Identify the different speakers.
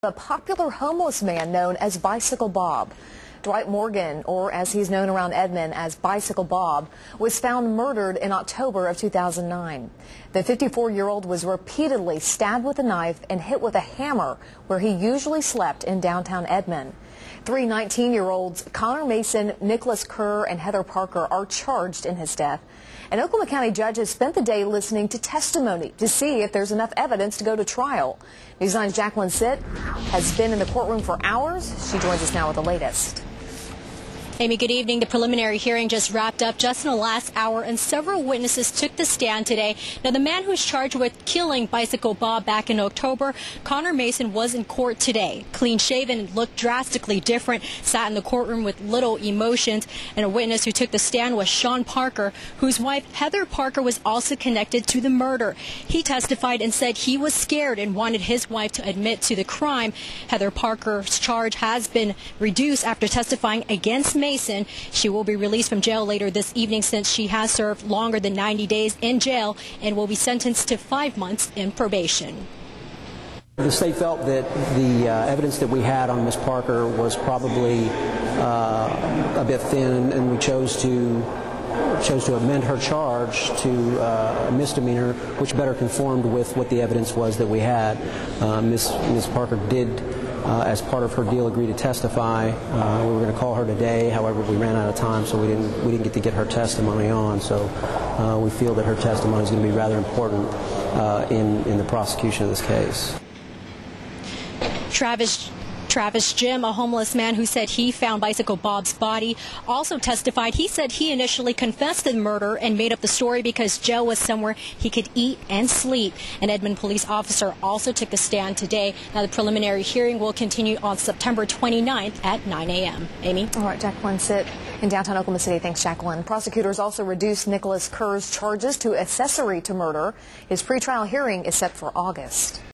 Speaker 1: A popular homeless man known as Bicycle Bob. Dwight Morgan, or as he's known around Edmond as Bicycle Bob, was found murdered in October of 2009. The 54-year-old was repeatedly stabbed with a knife and hit with a hammer where he usually slept in downtown Edmond. Three 19-year-olds, Connor Mason, Nicholas Kerr, and Heather Parker, are charged in his death. And Oklahoma County judges spent the day listening to testimony to see if there's enough evidence to go to trial. News 9's Jacqueline Sitt has been in the courtroom for hours. She joins us now with the latest.
Speaker 2: Amy, good evening. The preliminary hearing just wrapped up just in the last hour, and several witnesses took the stand today. Now, the man who's charged with killing Bicycle Bob back in October, Connor Mason, was in court today. Clean-shaven and looked drastically different, sat in the courtroom with little emotions. And a witness who took the stand was Sean Parker, whose wife, Heather Parker, was also connected to the murder. He testified and said he was scared and wanted his wife to admit to the crime. Heather Parker's charge has been reduced after testifying against Mason. She will be released from jail later this evening since she has served longer than 90 days in jail and will be sentenced to 5 months in probation.
Speaker 3: The state felt that the evidence that we had on Ms. Parker was probably a bit thin, and we chose to amend her charge to a misdemeanor, which better conformed with what the evidence was that we had. Ms. Parker did, as part of her deal, agree to testify. We were going to call her today. However, we ran out of time, so we didn't get to get her testimony on. So we feel that her testimony is going to be rather important in the prosecution of this case.
Speaker 2: Travis Jim, a homeless man who said he found Bicycle Bob's body, also testified. He said he initially confessed the murder and made up the story because jail was somewhere he could eat and sleep. An Edmond police officer also took the stand today. Now, the preliminary hearing will continue on September 29th at 9 a.m. Amy?
Speaker 1: All right, Jacqueline Sitt in downtown Oklahoma City. Thanks, Jacqueline. Prosecutors also reduced Nicholas Kerr's charges to accessory to murder. His pretrial hearing is set for August.